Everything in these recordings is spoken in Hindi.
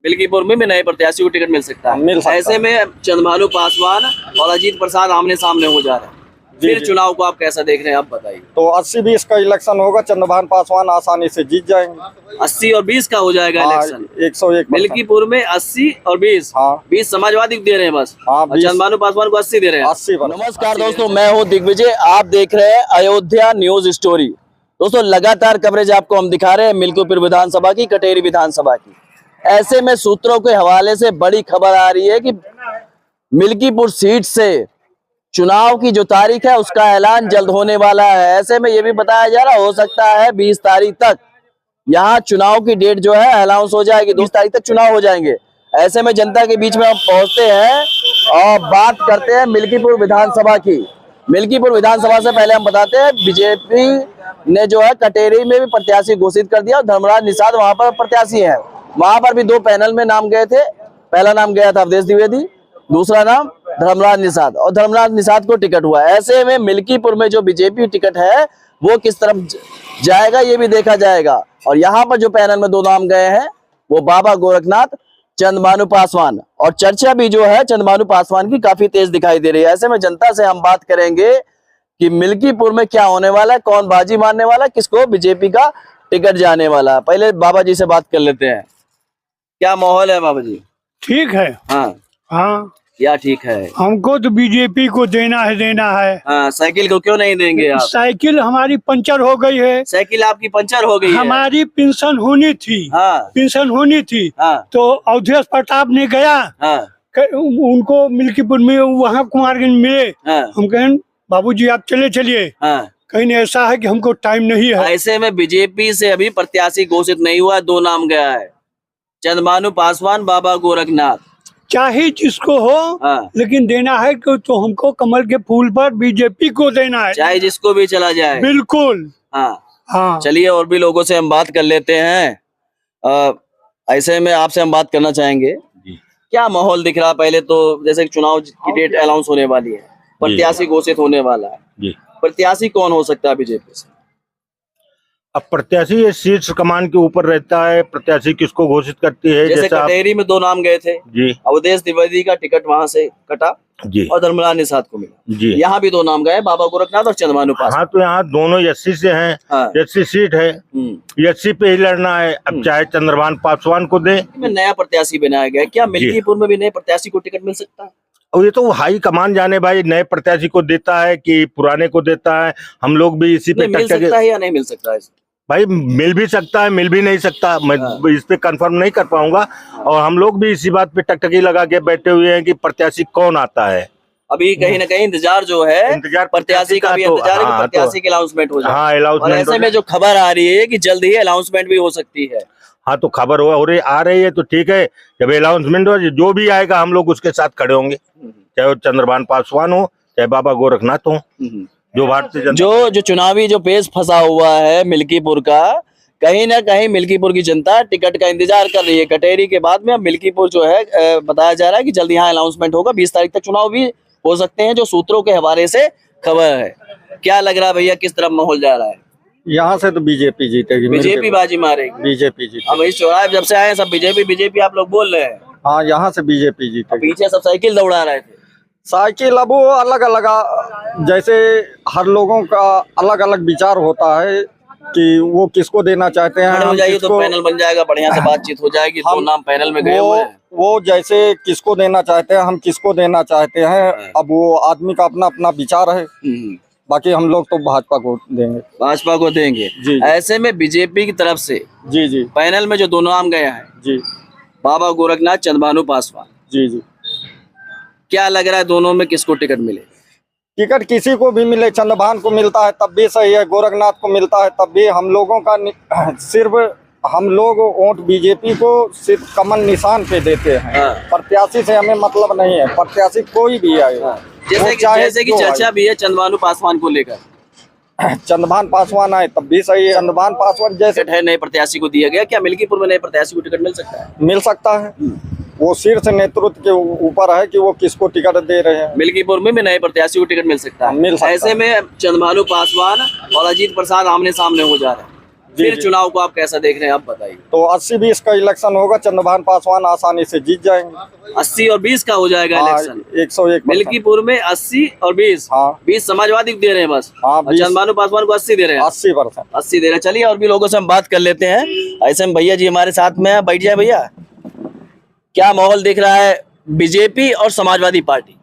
मिल्कीपुर में भी नए प्रत्याशी को टिकट मिल सकता है। मिल सकता ऐसे में चंद्रभानु पासवान और अजीत प्रसाद आमने सामने हो जा रहे हैं। फिर चुनाव को आप कैसा देख रहे हैं, आप बताइए। तो 80-20 का इलेक्शन होगा, चंद्रभानु पासवान आसानी से जीत जाएंगे। 80 और 20 का हो जाएगा इलेक्शन। 101 मिल्कीपुर में 80 और 20। हाँ 20 समाजवादी को दे रहे हैं बस। हाँ, और चंद्रभानु पासवान को 80 दे रहे हैं। 80। नमस्कार दोस्तों, मैं हूं दिग्विजय, आप देख रहे हैं अयोध्या न्यूज स्टोरी। दोस्तों लगातार कवरेज आपको हम दिखा रहे हैं मिल्कीपुर विधानसभा की, कटेरी विधानसभा की। ऐसे में सूत्रों के हवाले से बड़ी खबर आ रही है कि मिल्कीपुर सीट से चुनाव की जो तारीख है उसका ऐलान जल्द होने वाला है। ऐसे में ये भी बताया जा रहा हो सकता है 20 तारीख तक यहाँ चुनाव की डेट जो है अनाउंस हो जाएगी। 20 तारीख तक चुनाव हो जाएंगे। ऐसे में जनता के बीच में हम पहुंचते हैं और बात करते हैं मिल्कीपुर विधानसभा की। मिल्कीपुर विधानसभा से पहले हम बताते हैं बीजेपी ने जो है कटेरी में भी प्रत्याशी घोषित कर दिया और धर्मराज निषाद वहां पर प्रत्याशी है। वहां पर भी 2 पैनल में नाम गए थे। पहला नाम गया था अवधेश द्विवेदी, दूसरा नाम धर्मराज निषाद, और धर्मराज निषाद को टिकट हुआ। ऐसे में मिल्कीपुर में जो बीजेपी टिकट है वो किस तरफ जाएगा ये भी देखा जाएगा। और यहाँ पर जो पैनल में 2 नाम गए हैं वो बाबा गोरखनाथ, चंद्रभानु पासवान, और चर्चा भी जो है चंद्रभानु पासवान की काफी तेज दिखाई दे रही है। ऐसे में जनता से हम बात करेंगे कि मिल्कीपुर में क्या होने वाला है, कौन बाजी मारने वाला है, किसको बीजेपी का टिकट जाने वाला है। पहले बाबा जी से बात कर लेते हैं। क्या माहौल है बाबा जी? ठीक है। हाँ हाँ क्या ठीक है? हमको तो बीजेपी को देना है। हाँ, साइकिल को क्यों नहीं देंगे आप? साइकिल हमारी पंचर हो गई है। साइकिल आपकी पंचर हो गई है। हमारी पेंशन होनी थी। हाँ पेंशन होनी थी। हाँ तो अवधेश प्रताप ने गया, हाँ उनको मिल्कीपुर में वहाँ कुमारगंज मिले। हाँ हम कहें बाबूजी आप चलिए। हाँ। कहीं ऐसा है कि हमको टाइम नहीं है। ऐसे में बीजेपी से अभी प्रत्याशी घोषित नहीं हुआ, 2 नाम गया है, चंद्रभानु पासवान, बाबा गोरखनाथ। चाहे जिसको हो, हाँ। लेकिन देना है तो हमको कमल के फूल पर बीजेपी को देना है, चाहे जिसको भी चला जाए। बिल्कुल। हाँ हाँ चलिए और भी लोगों से हम बात कर लेते हैं। ऐसे में आपसे हम बात करना चाहेंगे, क्या माहौल दिख रहा? पहले तो जैसे चुनाव की डेट अनाउंस होने वाली है, प्रत्याशी घोषित होने वाला है। प्रत्याशी कौन हो सकता है बीजेपी से? अब प्रत्याशी ये शीर्ष कमान के ऊपर रहता है, प्रत्याशी किसको घोषित करती है। जैसे कटेरी में 2 नाम गए थे जी, अवधेश द्विवेदी का टिकट वहां से कटा जी, और धर्मराज निषाद को मिला जी। यहाँ भी 2 नाम गए, बाबा गोरखनाथ और चंद्रभानु पासवान। हाँ तो यहाँ दोनों 80 से हैं। हाँ। 80 सीट है, 80 पे ही लड़ना है। अब चाहे चंद्रभानु पासवान को दे। में नया प्रत्याशी बनाया गया, क्या मिल्कीपुर में भी नए प्रत्याशी को टिकट मिल सकता है? और ये तो हाई कमान जाने भाई, नए प्रत्याशी को देता है कि पुराने को देता है। हम लोग भी इसी पे मिल सकता है या नहीं मिल सकता है? भाई मिल भी सकता है, मिल भी नहीं सकता। मैं इस पे कंफर्म नहीं कर पाऊंगा। और हम लोग भी इसी बात पे टकटकी लगा के बैठे हुए हैं कि प्रत्याशी कौन आता है। अभी कहीं ना कहीं इंतजार जो है, इंतजार प्रत्याशी का भी इंतजार है कि प्रत्याशी की अनाउंसमेंट हो जाए। हाँ और ऐसे में जो खबर आ रही है कि जल्द ही अनाउंसमेंट भी हो सकती है। हाँ तो खबर आ रही है तो ठीक है। जब अनाउंसमेंट हो, जो भी आएगा हम लोग उसके साथ खड़े होंगे, चाहे वो चंद्रभानु पासवान हो चाहे बाबा गोरखनाथ हो। जो भारतीय जनता जो चुनावी जो पेच फंसा हुआ है मिल्कीपुर का, कहीं ना कहीं मिल्कीपुर की जनता टिकट का इंतजार कर रही है। कटेरी के बाद में अब मिल्कीपुर जो है बताया जा रहा है कि जल्द यहाँ अनाउंसमेंट होगा। 20 तारीख तक चुनाव भी हो सकते हैं, जो सूत्रों के हवाले से खबर है। क्या लग रहा है भैया, किस तरफ माहौल जा रहा है? यहाँ से तो बीजेपी जीतेगी। बीजेपी बाजी मारेगी। बीजेपी जीतेगी। अब इस चौराहे जब से आए सब बीजेपी आप लोग बोल रहे हैं। हाँ यहाँ से बीजेपी जीतेगी। पीछे सब साइकिल दौड़ा रहे थे। साइकिल अब वो अलग अलग, जैसे हर लोगों का अलग अलग विचार होता है कि वो किसको देना चाहते हैं। खड़े हो जाइए तो पैनल बन जाएगा, बढ़िया से बातचीत हो जाएगी। 2 नाम पैनल में गए हुए हैं। वो जैसे किसको देना चाहते हैं, हम किसको देना चाहते हैं, अब वो आदमी का अपना अपना विचार है। बाकी हम लोग तो भाजपा को देंगे। भाजपा को देंगे जी। ऐसे में बीजेपी की तरफ से जी पैनल में जो 2 नाम गया है जी, बाबा गोरखनाथ, चंद्रभानु पासवान, जी क्या लग रहा है दोनों में किसको टिकट मिले? टिकट किसी को भी मिले, चंद्रभानु को मिलता है तब भी सही है, गोरखनाथ को मिलता है तब भी। हम लोगों का सिर्फ हम लोग वोट बीजेपी को सिर्फ कमल निशान पे देते हैं। प्रत्याशी से हमें मतलब नहीं है, प्रत्याशी कोई भी आए। जैसे कि चर्चा भी है चंद्रभानु पासवान को लेकर, चंद्रभानु पासवान आए तब भी सही है। चंद्रभानु पासवान जैसे है नए प्रत्याशी को दिया गया, क्या मिल्कीपुर में नए प्रत्याशी को टिकट मिल सकता है? मिल सकता है। वो शीर्ष नेतृत्व के ऊपर है कि वो किसको टिकट दे रहे हैं। मिल्कीपुर में भी नए प्रत्याशी को टिकट मिल सकता है। मिल सकता है। ऐसे में चंद्रभानु पासवान और अजीत प्रसाद आमने सामने हो जा रहे हैं। फिर जी। चुनाव को आप कैसा देख रहे हैं, आप बताइए। तो 80-20 का इलेक्शन होगा, चंद्रभान पासवान आसानी से जीत जाएंगे। 80 और 20 का हो जाएगा हाँ, इलेक्शन। 101%। मिल्कीपुर में 80 और 20। हाँ। 20 समाजवादी को दे रहे हैं बस। हाँ, और 20 चंद्रभानु पासवान को 80 दे रहे हैं। 80%। 80 दे रहे हैं। चलिए और भी लोगों से हम बात कर लेते हैं। ऐसे में भैया जी हमारे साथ में है, बैठ जाए भैया। क्या माहौल दिख रहा है बीजेपी और समाजवादी पार्टी,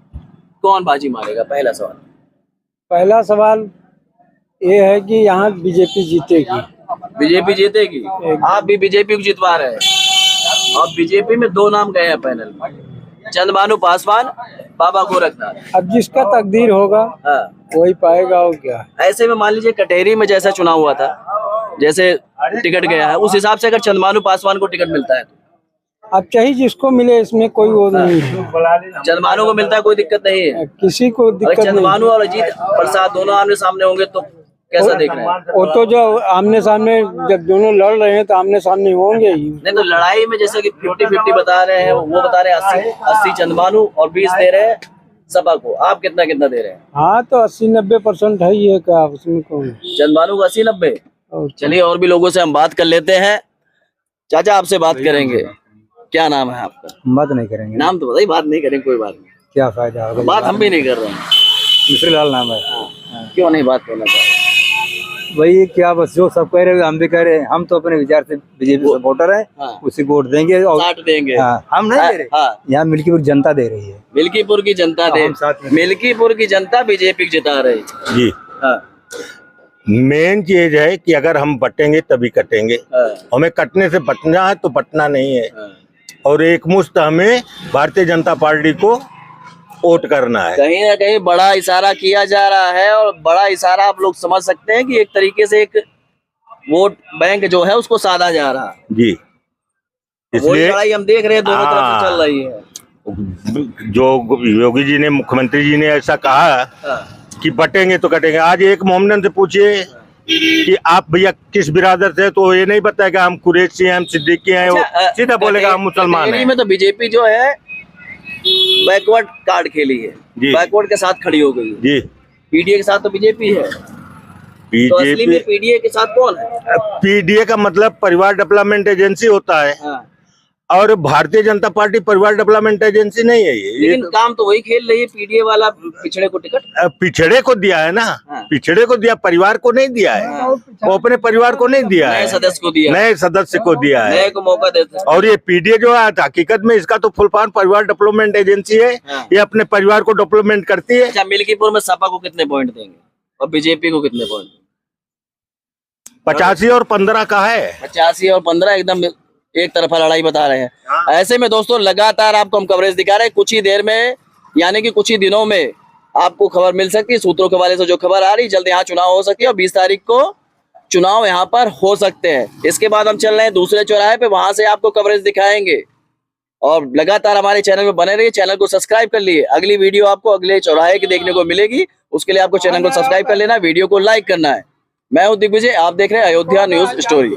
कौन बाजी मारेगा? पहला सवाल। पहला सवाल ये है कि यहाँ बीजेपी जीतेगी। बीजेपी जीतेगी। आप भी बीजेपी को जितवा रहे हैं। और बीजेपी में 2 नाम गए हैं पैनल में, चंद्रभानु पासवान, बाबा गोरखनाथ। अब जिसका तकदीर होगा हाँ। वही पाएगा। और क्या ऐसे में मान लीजिए कटेरी में जैसा चुनाव हुआ था, जैसे टिकट गया है, उस हिसाब से अगर चंद्रभानु पासवान को टिकट मिलता है तो अब चाहे जिसको मिले, इसमें कोई वो नहीं है। चंद्रभानु को मिलता है, कोई दिक्कत नहीं है। किसी को अगर दिक्कत नहीं। चंद्रभानु और अजीत प्रसाद दोनों आमने सामने होंगे तो कैसा देख रहे हैं? वो तो जो आमने सामने, जब दोनों लड़ रहे हैं तो आमने सामने होंगे ही। नहीं तो लड़ाई में जैसे कि 50-50 बता रहे हैं, वो बता रहे हैं 80 चंद्रभानु और 20 दे रहे हैं सपा को। आप कितना कितना दे रहे हैं? हाँ तो 80-90% है ही है। क्या उसमें कौन? चंद्रभानु को 80-90। चलिए और भी लोगों से हम बात कर लेते हैं। चाचा आपसे बात करेंगे, क्या नाम है आपका? मत नहीं करेंगे। नाम तो बताइए, बात नहीं करेंगे कोई बात नहीं। क्या फायदा होगा? बात हम भी नहीं कर रहे हैं। मिश्री लाल नाम है। क्यों नहीं बात करना चाह रहे? वही क्या, बस जो सब कह रहे हैं हम भी कह रहे हैं। हम तो अपने विचार से बीजेपी सपोर्टर है, हाँ। उसी को वोट देंगे। और 60 देंगे। हाँ, हम नहीं दे रहे। हाँ। यहाँ मिल्कीपुर जनता दे रही है। मिल्कीपुर की जनता दे, हम साथ में। मिल्कीपुर की जनता बीजेपी को जिता रही। जी। हाँ। मेन चीज है कि अगर हम बटेंगे तभी कटेंगे। हाँ। हमें कटने से बचना है तो बटना नहीं है। हाँ। और एक मुश्त हमें भारतीय जनता पार्टी को वोट करना है। कहीं ना कहीं बड़ा इशारा किया जा रहा है, और बड़ा इशारा आप लोग समझ सकते हैं कि एक तरीके से एक वोट बैंक जो है उसको साधा जा रहा है। जी, वही इसलिए लड़ाई हम देख रहे हैं, दोनों तरफ से चल रही है। जो योगी जी ने, मुख्यमंत्री जी ने ऐसा कहा हाँ। कि बटेंगे तो कटेंगे। आज एक मोहम्मदन से पूछिए कि आप भैया किस बिरादर से, तो ये नहीं बताएगा हम कुरैशी हैं, हम सिद्दीकी हैं। वो सीधा बोलेगा हम मुसलमान हैं। में तो बीजेपी जो है बैकवर्ड कार्ड खेली है, जी। बैकवर्ड के साथ खड़ी हो गई है। जी, पीडीए के साथ तो बीजेपी है, तो असली में बीजेपी पीडीए के साथ कौन है? पीडीए का मतलब परिवार डेवलपमेंट एजेंसी होता है, हाँ। और भारतीय जनता पार्टी परिवार डेवलपमेंट एजेंसी नहीं है। ये लेकिन काम तो वही खेल रही है, पीडीए वाला पिछड़े को टिकट। पिछड़े को दिया है ना। हाँ। पिछड़े को दिया, परिवार को नहीं दिया है। हाँ। वो अपने परिवार को नहीं दिया नए है, सदस्य को दिया, नए सदस्य को दिया है। नए को मौका देते हैं। और ये पीडीए जो है हकीकत में इसका तो फुल फॉर्म परिवार डेवलपमेंट एजेंसी है। हाँ। ये अपने परिवार को डेवलपमेंट करती है। अच्छा, मिल्कीपुर में सपा को कितने पॉइंट देंगे और बीजेपी को कितने पॉइंट? 85 और 15 का है। 85 और 15 एकदम एक तरफा लड़ाई बता रहे हैं। ऐसे में दोस्तों लगातार आपको हम कवरेज दिखा रहे हैं। कुछ ही देर में, यानी कि कुछ ही दिनों में आपको खबर मिल सकती है। सूत्रों के हवाले से जो खबर आ रही, जल्द यहाँ चुनाव हो सकती है और 20 तारीख को चुनाव यहाँ पर हो सकते हैं। इसके बाद हम चल रहे हैं दूसरे चौराहे पे, वहां से आपको कवरेज दिखाएंगे। और लगातार हमारे चैनल में बने रहिए, चैनल को सब्सक्राइब कर लिए। अगली वीडियो आपको अगले चौराहे की देखने को मिलेगी, उसके लिए आपको चैनल को सब्सक्राइब कर लेना, वीडियो को लाइक करना है। मैं हूं दिग्विजय, आप देख रहे हैं अयोध्या न्यूज स्टोरी।